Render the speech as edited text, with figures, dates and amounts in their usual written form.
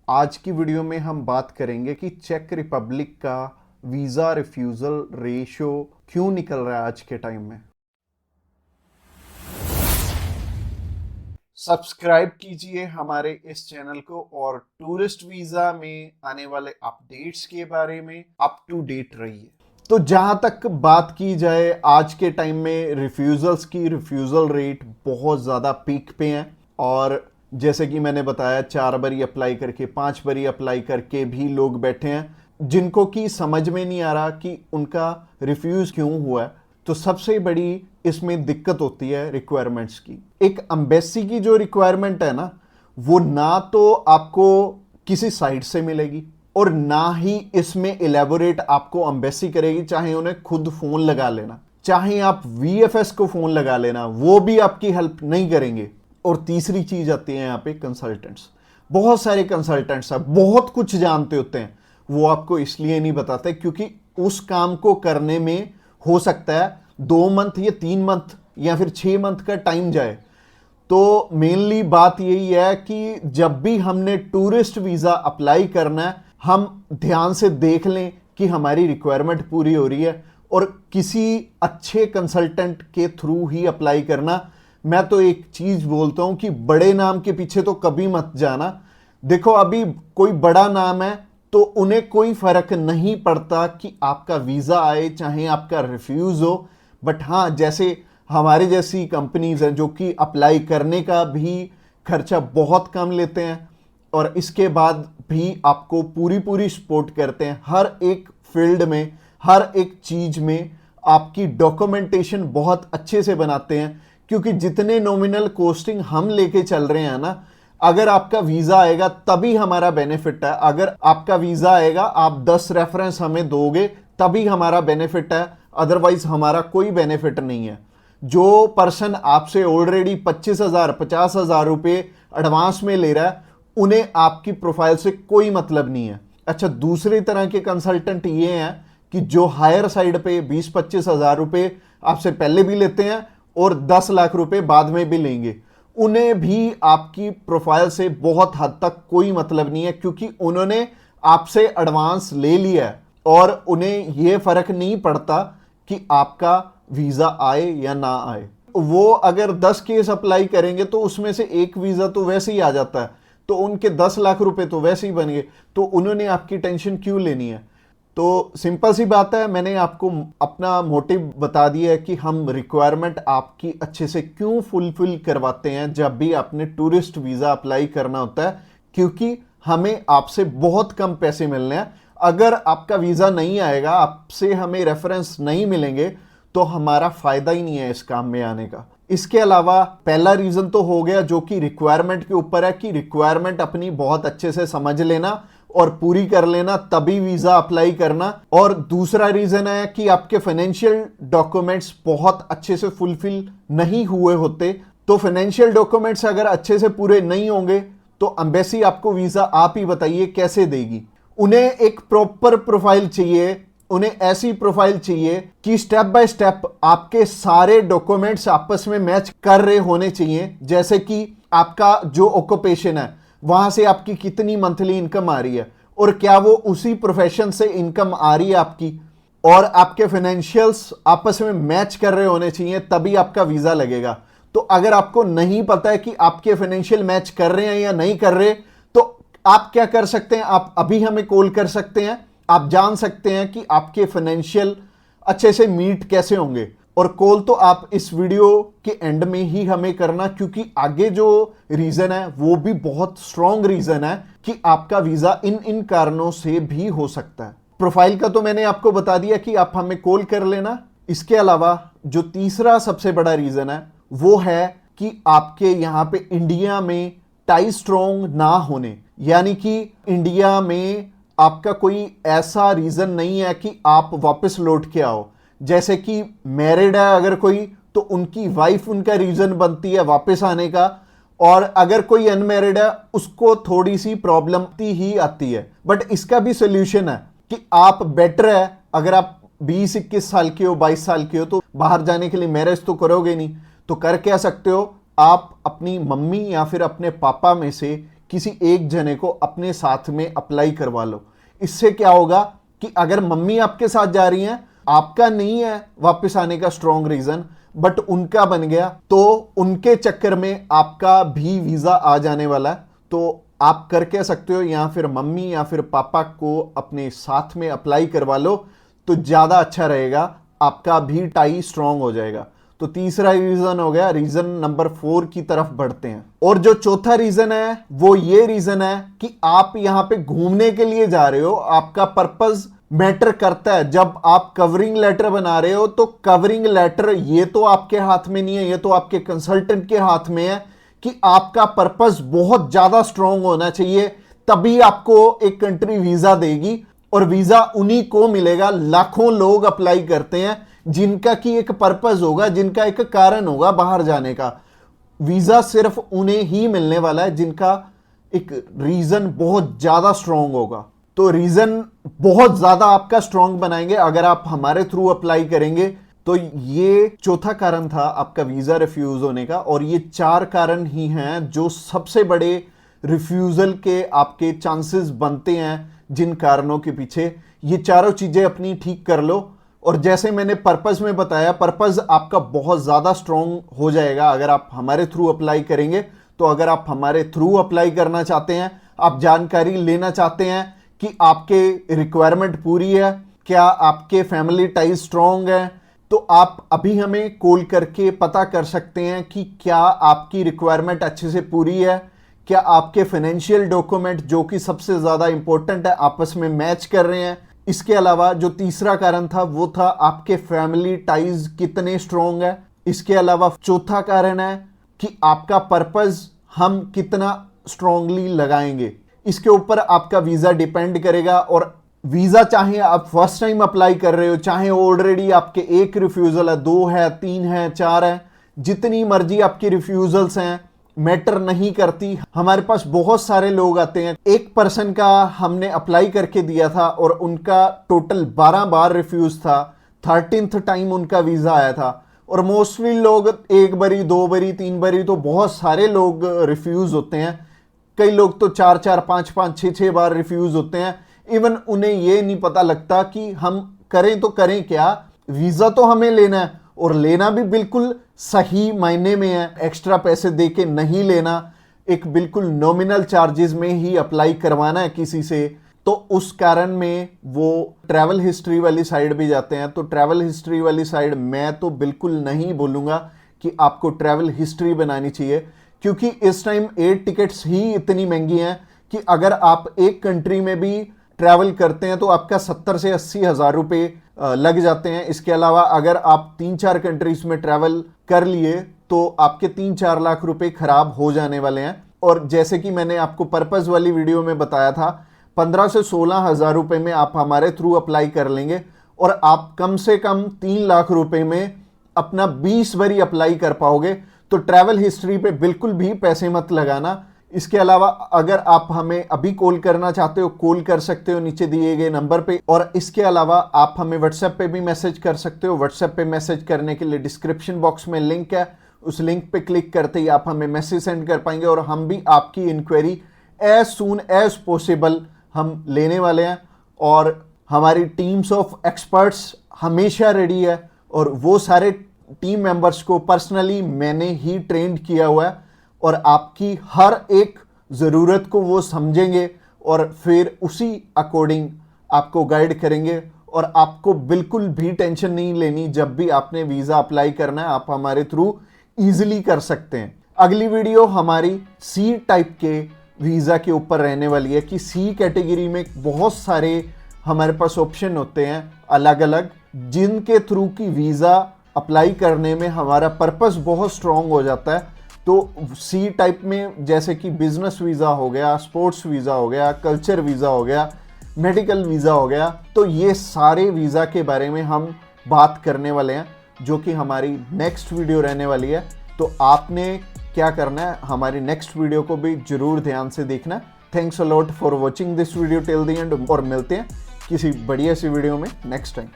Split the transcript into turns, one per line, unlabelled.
आज की वीडियो में हम बात करेंगे कि चेक रिपब्लिक का वीज़ा रिफ्यूज़ल रेशो क्यों निकल रहा है आज के टाइम में। सब्सक्राइब कीजिए हमारे इस चैनल को और टूरिस्ट वीज़ा में आने वाले अपडेट्स के बारे में अप टू डेट रहिए। तो जहां तक बात की जाए आज के टाइम में रिफ्यूज़ल्स की, रिफ्यूज़ल रेट बहुत ज़्यादा पीक पे हैं और जैसे कि मैंने बताया 4 बारी अप्लाई करके 5 बारी अप्लाई करके भी लोग बैठे हैं जिनको कि समझ में नहीं आ रहा कि उनका रिफ्यूज़ क्यों हुआ है। तो सबसे बड़ी इसमें दिक्कत होती है रिक्वायरमेंट्स की। एक एम्बेसी की जो रिक्वायरमेंट है ना, वो ना तो आपको किसी साइट से मिलेगी और ना ही इसमें इलेबोरेट आपको एम्बेसी करेगी। चाहे उन्हें खुद फोन लगा लेना, चाहे आप वीएफएस को फोन लगा लेना, वो भी आपकी हेल्प नहीं करेंगे। और तीसरी चीज आती है यहाँ पे कंसल्टेंट्स। बहुत सारे कंसल्टेंट्स हैं, बहुत कुछ जानते होते हैं, वो आपको इसलिए नहीं बताते क्योंकि उस काम को करने में हो सकता है 2 मंथ या 3 मंथ या फिर 6 मंथ का टाइम जाए। तो मेनली बात यही है कि जब भी हमने टूरिस्ट वीज़ा अप्लाई करना है, हम ध्यान से देख लें कि हमारी रिक्वायरमेंट पूरी हो रही है और किसी अच्छे कंसल्टेंट के थ्रू ही अप्लाई करना। मैं तो एक चीज बोलता हूं कि बड़े नाम के पीछे तो कभी मत जाना। देखो, अभी कोई बड़ा नाम है तो उन्हें कोई फर्क नहीं पड़ता कि आपका वीजा आए चाहे आपका रिफ्यूज हो। बट हाँ, जैसे हमारे जैसी कंपनीज हैं जो कि अप्लाई करने का भी खर्चा बहुत कम लेते हैं और इसके बाद भी आपको पूरी पूरी सपोर्ट करते हैं हर एक फील्ड में, हर एक चीज में आपकी डॉक्यूमेंटेशन बहुत अच्छे से बनाते हैं। क्योंकि जितने नॉमिनल कोस्टिंग हम लेके चल रहे हैं ना, अगर आपका वीजा आएगा तभी हमारा बेनिफिट है। अगर आपका वीजा आएगा, आप 10 रेफरेंस हमें दोगे तभी हमारा बेनिफिट है, अदरवाइज हमारा कोई बेनिफिट नहीं है। जो पर्सन आपसे ऑलरेडी 25,000 50,000 रुपए एडवांस में ले रहा है, उन्हें आपकी प्रोफाइल से कोई मतलब नहीं है। अच्छा, दूसरी तरह के कंसल्टेंट ये हैं कि जो हायर साइड पे 20-25,000 रुपए आपसे पहले भी लेते हैं और 10 लाख रुपए बाद में भी लेंगे। उन्हें भी आपकी प्रोफाइल से बहुत हद तक कोई मतलब नहीं है क्योंकि उन्होंने आपसे एडवांस ले लिया है और उन्हें यह फर्क नहीं पड़ता कि आपका वीजा आए या ना आए। वो अगर 10 केस अप्लाई करेंगे तो उसमें से एक वीजा तो वैसे ही आ जाता है, तो उनके 10 लाख रुपए तो वैसे ही बन गए। तो उन्होंने आपकी टेंशन क्यों लेनी है? तो सिंपल सी बात है, मैंने आपको अपना मोटिव बता दिया है कि हम रिक्वायरमेंट आपकी अच्छे से क्यों फुलफिल करवाते हैं जब भी आपने टूरिस्ट वीज़ा अप्लाई करना होता है। क्योंकि हमें आपसे बहुत कम पैसे मिलने हैं। अगर आपका वीज़ा नहीं आएगा, आपसे हमें रेफरेंस नहीं मिलेंगे, तो हमारा फायदा ही नहीं है इस काम में आने का। इसके अलावा पहला रीजन तो हो गया जो कि रिक्वायरमेंट के ऊपर है कि रिक्वायरमेंट अपनी बहुत अच्छे से समझ लेना और पूरी कर लेना, तभी वीजा अप्लाई करना। और दूसरा रीजन है कि आपके फाइनेंशियल डॉक्यूमेंट्स बहुत अच्छे से फुलफिल नहीं हुए होते। तो फाइनेंशियल डॉक्यूमेंट्स अगर अच्छे से पूरे नहीं होंगे तो एम्बेसी आपको वीजा, आप ही बताइए, कैसे देगी? उन्हें एक प्रॉपर प्रोफाइल चाहिए, उन्हें ऐसी प्रोफाइल चाहिए कि स्टेप बाय स्टेप आपके सारे डॉक्यूमेंट्स आपस में मैच कर रहे होने चाहिए। जैसे कि आपका जो ऑक्यूपेशन है, वहां से आपकी कितनी मंथली इनकम आ रही है और क्या वो उसी प्रोफेशन से इनकम आ रही है आपकी, और आपके फाइनेंशियल्स आपस में मैच कर रहे होने चाहिए, तभी आपका वीजा लगेगा। तो अगर आपको नहीं पता है कि आपके फाइनेंशियल मैच कर रहे हैं या नहीं कर रहे, तो आप क्या कर सकते हैं? आप अभी हमें कॉल कर सकते हैं, आप जान सकते हैं कि आपके फाइनेंशियल अच्छे से मीट कैसे होंगे। और कॉल तो आप इस वीडियो के एंड में ही हमें करना, क्योंकि आगे जो रीजन है वो भी बहुत स्ट्रॉन्ग रीजन है कि आपका वीजा इन इन कारणों से भी हो सकता है। प्रोफाइल का तो मैंने आपको बता दिया कि आप हमें कॉल कर लेना। इसके अलावा जो तीसरा सबसे बड़ा रीजन है वो है कि आपके यहां पे इंडिया में टाई स्ट्रॉन्ग ना होने, यानी कि इंडिया में आपका कोई ऐसा रीजन नहीं है कि आप वापस लौट के आओ। जैसे कि मैरिड है अगर कोई, तो उनकी वाइफ उनका रीजन बनती है वापस आने का, और अगर कोई अनमैरिड है उसको थोड़ी सी प्रॉब्लम ही आती है। बट इसका भी सोल्यूशन है कि आप बेटर है, अगर आप 20-21 साल के हो, 22 साल के हो, तो बाहर जाने के लिए मैरिज तो करोगे नहीं, तो कर क्या सकते हो, आप अपनी मम्मी या फिर अपने पापा में से किसी एक जने को अपने साथ में अप्लाई करवा लो। इससे क्या होगा कि अगर मम्मी आपके साथ जा रही हैं, आपका नहीं है वापस आने का स्ट्रॉन्ग रीजन, बट उनका बन गया, तो उनके चक्कर में आपका भी वीजा आ जाने वाला है। तो आप कर कह सकते हो या फिर मम्मी या फिर पापा को अपने साथ में अप्लाई करवा लो, तो ज्यादा अच्छा रहेगा, आपका भी टाई स्ट्रॉन्ग हो जाएगा। तो तीसरा रीजन हो गया। रीजन नंबर 4 की तरफ बढ़ते हैं। और जो चौथा रीजन है वो ये रीजन है कि आप यहां पे घूमने के लिए जा रहे हो, आपका पर्पस मैटर करता है। जब आप कवरिंग लेटर बना रहे हो तो कवरिंग लेटर ये तो आपके हाथ में नहीं है, ये तो आपके कंसल्टेंट के हाथ में है कि आपका पर्पस बहुत ज्यादा स्ट्रांग होना चाहिए, तभी आपको एक कंट्री वीजा देगी। और वीजा उन्हीं को मिलेगा, लाखों लोग अप्लाई करते हैं जिनका की एक पर्पस होगा, जिनका एक कारण होगा बाहर जाने का। वीजा सिर्फ उन्हें ही मिलने वाला है जिनका एक रीजन बहुत ज्यादा स्ट्रांग होगा। तो रीजन बहुत ज्यादा आपका स्ट्रांग बनाएंगे अगर आप हमारे थ्रू अप्लाई करेंगे। तो ये चौथा कारण था आपका वीजा रिफ्यूज होने का। और ये 4 कारण ही हैं जो सबसे बड़े रिफ्यूजल के आपके चांसेस बनते हैं। जिन कारणों के पीछे ये चारों चीजें अपनी ठीक कर लो, और जैसे मैंने पर्पस में बताया, पर्पस आपका बहुत ज्यादा स्ट्रांग हो जाएगा अगर आप हमारे थ्रू अप्लाई करेंगे। तो अगर आप हमारे थ्रू अप्लाई करना चाहते हैं, आप जानकारी लेना चाहते हैं कि आपके रिक्वायरमेंट पूरी है, क्या आपके फैमिली टाइज स्ट्रांग है, तो आप अभी हमें कॉल करके पता कर सकते हैं कि क्या आपकी रिक्वायरमेंट अच्छे से पूरी है, क्या आपके फाइनेंशियल डॉक्यूमेंट जो कि सबसे ज्यादा इंपॉर्टेंट है आपस में मैच कर रहे हैं। इसके अलावा जो तीसरा कारण था वो था आपके फैमिली टाइज कितने स्ट्रांग है। इसके अलावा चौथा कारण है कि आपका पर्पस हम कितना स्ट्रांगली लगाएंगे। इसके ऊपर आपका वीजा डिपेंड करेगा। और वीजा चाहे आप फर्स्ट टाइम अप्लाई कर रहे हो, चाहे ऑलरेडी आपके 1 रिफ्यूजल है, 2 है, 3 है, 4 है, जितनी मर्जी आपकी रिफ्यूजल्स हैं, मैटर नहीं करती। हमारे पास बहुत सारे लोग आते हैं। एक पर्सन का हमने अप्लाई करके दिया था और उनका टोटल 12 बार रिफ्यूज था, 13th टाइम उनका वीजा आया था। और मोस्टली लोग 1 बारी, 2 बारी, 3 बारी, तो बहुत सारे लोग रिफ्यूज होते हैं। कई लोग तो 4-4, 5-5, 6-6 बार रिफ्यूज होते हैं। इवन उन्हें ये नहीं पता लगता कि हम करें तो करें क्या। वीजा तो हमें लेना है, और लेना भी बिल्कुल सही मायने में है, एक्स्ट्रा पैसे दे के नहीं लेना, एक बिल्कुल नॉमिनल चार्जेस में ही अप्लाई करवाना है किसी से। तो उस कारण में वो ट्रैवल हिस्ट्री वाली साइड भी जाते हैं। तो ट्रैवल हिस्ट्री वाली साइड मैं तो बिल्कुल नहीं बोलूँगा कि आपको ट्रैवल हिस्ट्री बनानी चाहिए, क्योंकि इस टाइम एयर टिकट्स ही इतनी महंगी हैं कि अगर आप एक कंट्री में भी ट्रैवल करते हैं तो आपका 70 से 80 हज़ार रुपये लग जाते हैं। इसके अलावा अगर आप 3-4 कंट्रीज में ट्रैवल कर लिए तो आपके 3-4 लाख रुपए खराब हो जाने वाले हैं। और जैसे कि मैंने आपको पर्पस वाली वीडियो में बताया था, 15 से 16 हज़ार रुपये में आप हमारे थ्रू अप्लाई कर लेंगे और आप कम से कम 3 लाख रुपए में अपना 20 बारी अप्लाई कर पाओगे। तो ट्रैवल हिस्ट्री पे बिल्कुल भी पैसे मत लगाना। इसके अलावा अगर आप हमें अभी कॉल करना चाहते हो, कॉल कर सकते हो नीचे दिए गए नंबर पे। और इसके अलावा आप हमें व्हाट्सएप पे भी मैसेज कर सकते हो। व्हाट्सएप पे मैसेज करने के लिए डिस्क्रिप्शन बॉक्स में लिंक है, उस लिंक पे क्लिक करते ही आप हमें मैसेज सेंड कर पाएंगे और हम भी आपकी inquiry as soon as possible हम लेने वाले हैं। और हमारी टीम्स ऑफ एक्सपर्ट्स हमेशा रेडी है और वो सारे टीम मेंबर्स को पर्सनली मैंने ही ट्रेंड किया हुआ है और आपकी हर एक ज़रूरत को वो समझेंगे और फिर उसी अकॉर्डिंग आपको गाइड करेंगे। और आपको बिल्कुल भी टेंशन नहीं लेनी, जब भी आपने वीज़ा अप्लाई करना है आप हमारे थ्रू ईजिली कर सकते हैं। अगली वीडियो हमारी सी टाइप के वीज़ा के ऊपर रहने वाली है कि सी कैटेगरी में बहुत सारे हमारे पास ऑप्शन होते हैं अलग अलग, जिनके थ्रू की वीज़ा अप्लाई करने में हमारा पर्पस बहुत स्ट्रॉन्ग हो जाता है। तो सी टाइप में जैसे कि बिजनेस वीज़ा हो गया, स्पोर्ट्स वीज़ा हो गया, कल्चर वीज़ा हो गया, मेडिकल वीज़ा हो गया, तो ये सारे वीज़ा के बारे में हम बात करने वाले हैं, जो कि हमारी नेक्स्ट वीडियो रहने वाली है। तो आपने क्या करना है, हमारी नेक्स्ट वीडियो को भी जरूर ध्यान से देखना। Thanks a lot for watching this video till the end, और मिलते हैं किसी बढ़िया सी वीडियो में नेक्स्ट टाइम।